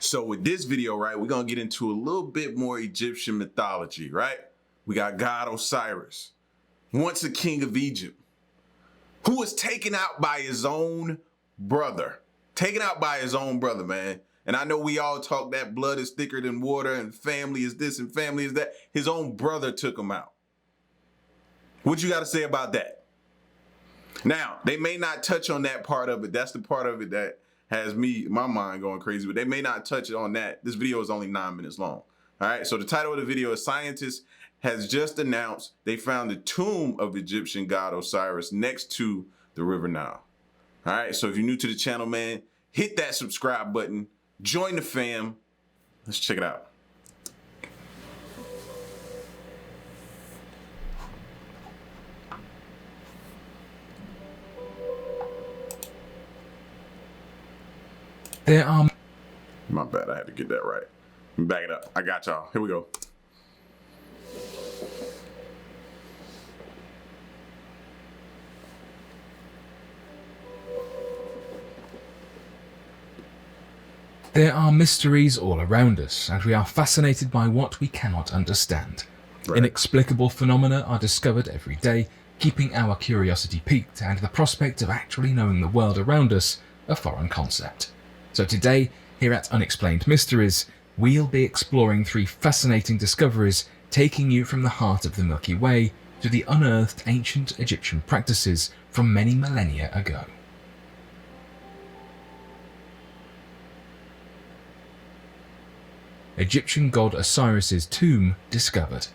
So with this video, right, we're going to get into a little bit more Egyptian mythology, right? We got God Osiris, once a king of Egypt, who was taken out by his own brother. Taken out by his own brother, man. And I know we all talk that blood is thicker than water and family is this and family is that. His own brother took him out. What you got to say about that? Now, they may not touch on that part of it. That's the part of it that has my mind going crazy, but they may not touch on that. This video is only 9 minutes long. All right, so the title of the video is Scientists has just announced they found the tomb of Egyptian god Osiris next to the River Nile. All right, so if you're new to the channel, man, hit that subscribe button, join the fam. Let's check it out. There are... My bad, I had to get that right. Back it up. I got y'all. Here we go. There are mysteries all around us, and we are fascinated by what we cannot understand. Right. Inexplicable phenomena are discovered every day, keeping our curiosity piqued and the prospect of actually knowing the world around us a foreign concept. So today, here at Unexplained Mysteries, we'll be exploring 3 fascinating discoveries taking you from the heart of the Milky Way to the unearthed ancient Egyptian practices from many millennia ago. Egyptian god Osiris's tomb discovered.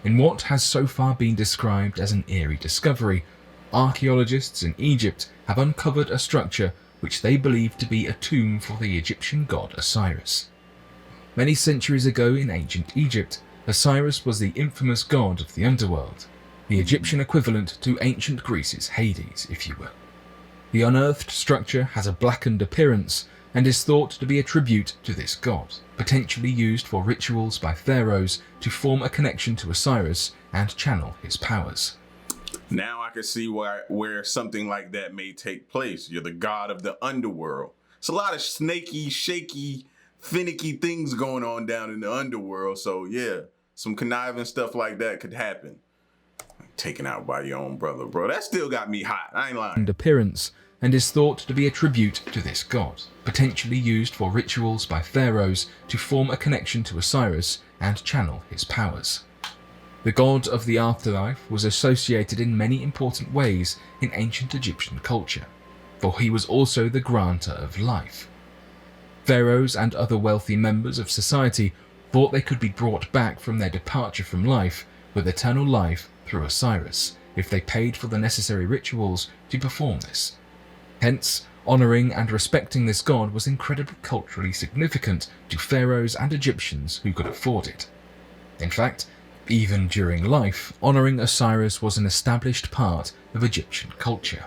In what has so far been described as an eerie discovery, archaeologists in Egypt have uncovered a structure which they believe to be a tomb for the Egyptian god Osiris. Many centuries ago in ancient Egypt, Osiris was the infamous god of the underworld, the Egyptian equivalent to ancient Greece's Hades, if you will. The unearthed structure has a blackened appearance and is thought to be a tribute to this god, potentially used for rituals by pharaohs to form a connection to Osiris and channel his powers. Now I can see where something like that may take place. You're the god of the underworld. It's a lot of snaky, shaky, finicky things going on down in the underworld. So yeah, some conniving stuff like that could happen. Taken out by your own brother, bro. That still got me hot. I ain't lying. Appearance and is thought to be a tribute to this god, potentially used for rituals by pharaohs to form a connection to Osiris and channel his powers. The god of the afterlife was associated in many important ways in ancient Egyptian culture, for he was also the granter of life. Pharaohs and other wealthy members of society thought they could be brought back from their departure from life with eternal life through Osiris if they paid for the necessary rituals to perform this. Hence, honouring and respecting this god was incredibly culturally significant to pharaohs and Egyptians who could afford it. In fact, even during life, honouring Osiris was an established part of Egyptian culture.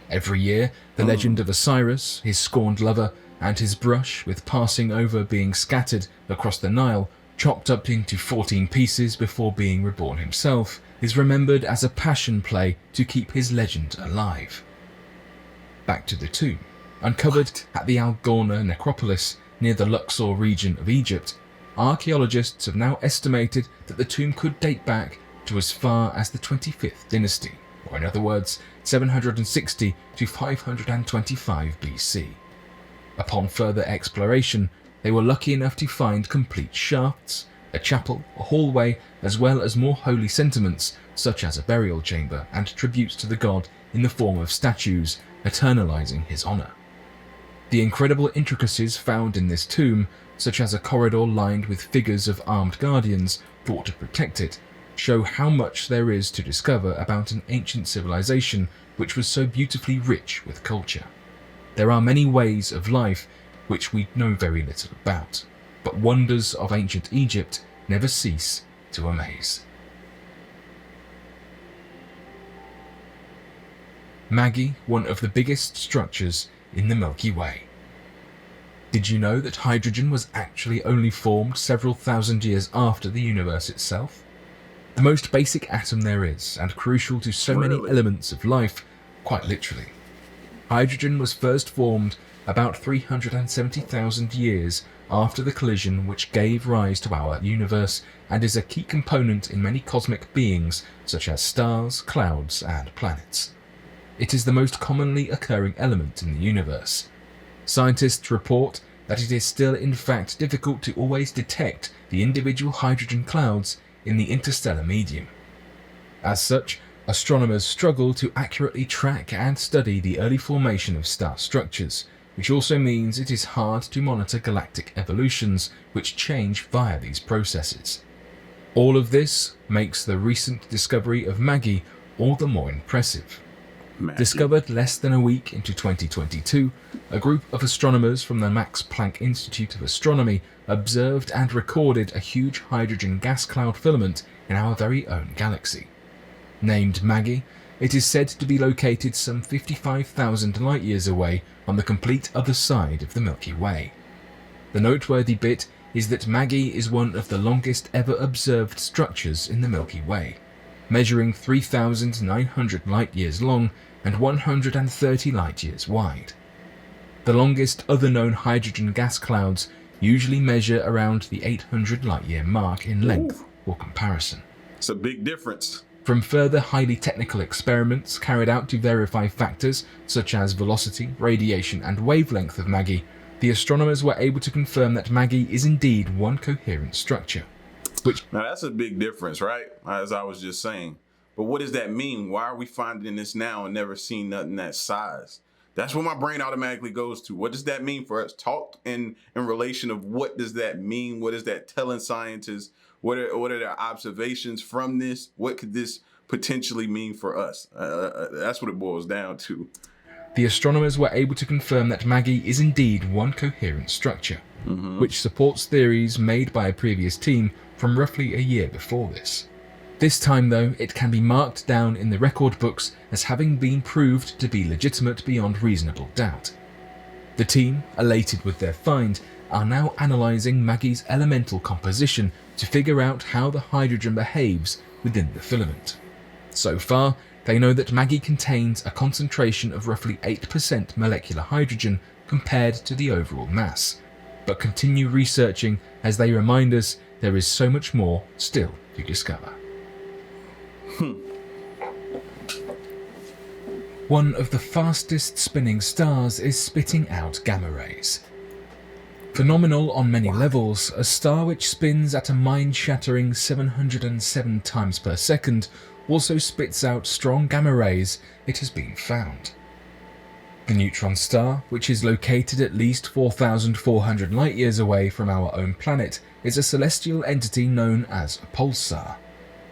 Every year, the legend of Osiris, his scorned lover, and his brush with passing over being scattered across the Nile, chopped up into 14 pieces before being reborn himself, is remembered as a passion play to keep his legend alive. Back to the tomb. Uncovered at the Al Ghorna necropolis near the Luxor region of Egypt, archaeologists have now estimated that the tomb could date back to as far as the 25th dynasty, or in other words, 760 to 525 BC. Upon further exploration, they were lucky enough to find complete shafts, a chapel, a hallway, as well as more holy sentiments such as a burial chamber and tributes to the god in the form of statues, eternalizing his honor. The incredible intricacies found in this tomb, such as a corridor lined with figures of armed guardians thought to protect it, show how much there is to discover about an ancient civilization which was so beautifully rich with culture. There are many ways of life which we know very little about, but wonders of ancient Egypt never cease to amaze. Maggie, one of the biggest structures in the Milky Way. Did you know that hydrogen was actually only formed several thousand years after the universe itself? The most basic atom there is, and crucial to so many elements of life, quite literally. Hydrogen was first formed about 370,000 years after the collision which gave rise to our universe, and is a key component in many cosmic beings such as stars, clouds, and planets. It is the most commonly occurring element in the universe. Scientists report that it is still in fact difficult to always detect the individual hydrogen clouds in the interstellar medium. As such, astronomers struggle to accurately track and study the early formation of star structures, which also means it is hard to monitor galactic evolutions which change via these processes. All of this makes the recent discovery of Maggie all the more impressive. Maggie. Discovered less than a week into 2022, a group of astronomers from the Max Planck Institute of Astronomy observed and recorded a huge hydrogen gas cloud filament in our very own galaxy. Named Maggie, it is said to be located some 55,000 light-years away on the complete other side of the Milky Way. The noteworthy bit is that Maggie is one of the longest ever observed structures in the Milky Way, measuring 3,900 light-years long and 130 light-years wide. The longest other known hydrogen gas clouds usually measure around the 800 light-year mark in length for comparison. It's a big difference. From further highly technical experiments carried out to verify factors such as velocity, radiation, and wavelength of Maggie, the astronomers were able to confirm that Maggie is indeed one coherent structure. Now that's a big difference, right? As I was just saying. But what does that mean? Why are we finding this now and never seen nothing that size? That's what my brain automatically goes to. What does that mean for us? Talk in relation of what does that mean? What is that telling scientists? What are their observations from this? What could this potentially mean for us? That's what it boils down to. The astronomers were able to confirm that Maggie is indeed one coherent structure, which supports theories made by a previous team from roughly a year before this. This time though, it can be marked down in the record books as having been proved to be legitimate beyond reasonable doubt. The team, elated with their find, are now analysing Maggie's elemental composition to figure out how the hydrogen behaves within the filament. So far, they know that Maggie contains a concentration of roughly 8% molecular hydrogen compared to the overall mass, but continue researching as they remind us there is so much more still to discover. One of the fastest spinning stars is spitting out gamma rays. Phenomenal on many levels, a star which spins at a mind-shattering 707 times per second also spits out strong gamma rays, it has been found. The neutron star, which is located at least 4,400 light-years away from our own planet, is a celestial entity known as a pulsar.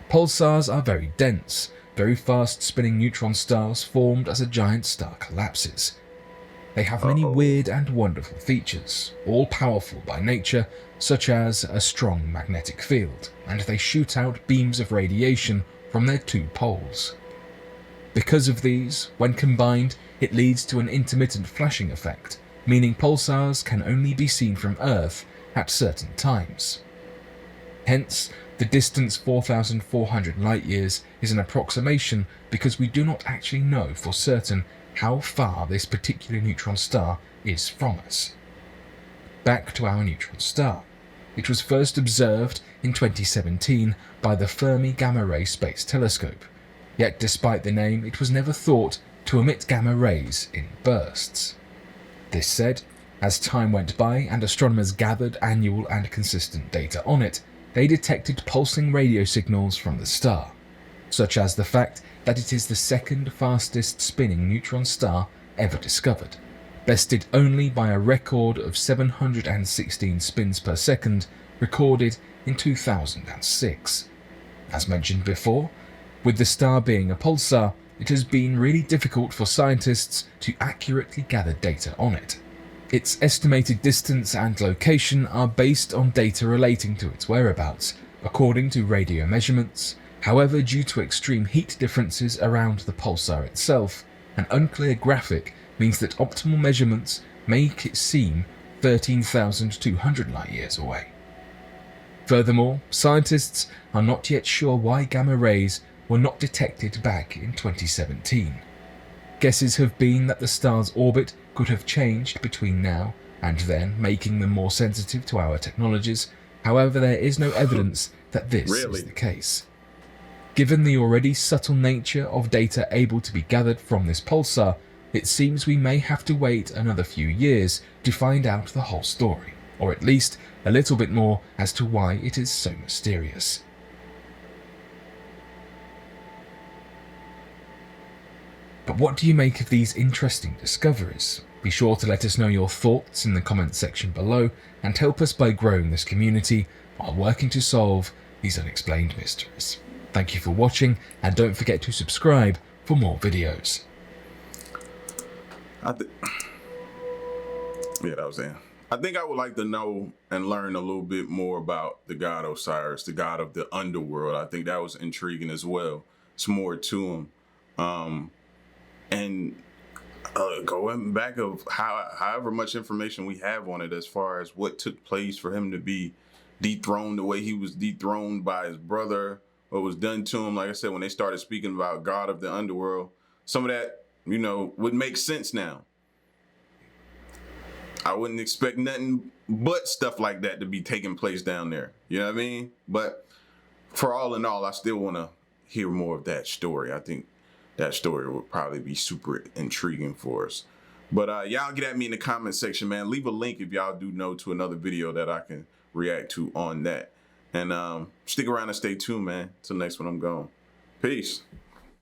Pulsars are very dense, very fast-spinning neutron stars formed as a giant star collapses. They have many weird and wonderful features, all powerful by nature, such as a strong magnetic field, and they shoot out beams of radiation from their two poles. Because of these, when combined, it leads to an intermittent flashing effect, meaning pulsars can only be seen from Earth at certain times. Hence, the distance 4,400 light-years is an approximation because we do not actually know for certain how far this particular neutron star is from us. Back to our neutron star. It was first observed in 2017 by the Fermi Gamma Ray Space Telescope, yet despite the name it was never thought to emit gamma rays in bursts. This said, as time went by and astronomers gathered annual and consistent data on it, they detected pulsing radio signals from the star, such as the fact that it is the second fastest spinning neutron star ever discovered, bested only by a record of 716 spins per second recorded in 2006. As mentioned before, with the star being a pulsar, it has been really difficult for scientists to accurately gather data on it. Its estimated distance and location are based on data relating to its whereabouts, according to radio measurements. However, due to extreme heat differences around the pulsar itself, an unclear graphic means that optimal measurements make it seem 13,200 light-years away. Furthermore, scientists are not yet sure why gamma rays were not detected back in 2017. Guesses have been that the star's orbit could have changed between now and then, making them more sensitive to our technologies. However, there is no evidence that this is the case. Given the already subtle nature of data able to be gathered from this pulsar, it seems we may have to wait another few years to find out the whole story, or at least a little bit more as to why it is so mysterious. But what do you make of these interesting discoveries? Be sure to let us know your thoughts in the comments section below and help us by growing this community while working to solve these unexplained mysteries. Thank you for watching, and don't forget to subscribe for more videos. Yeah, that was it. I think I would like to know and learn a little bit more about the god Osiris, the god of the underworld. I think that was intriguing as well. It's more to him. Going back of however much information we have on it as far as what took place for him to be dethroned the way he was dethroned by his brother, what was done to him. Like I said, when they started speaking about God of the underworld, some of that, would make sense now. I wouldn't expect nothing but stuff like that to be taking place down there. You know what I mean? But for all in all, I still want to hear more of that story. I think that story would probably be super intriguing for us. But y'all get at me in the comment section, man. Leave a link if y'all do know to another video that I can react to on that. And stick around and stay tuned, man. Till next one, I'm gone. Peace.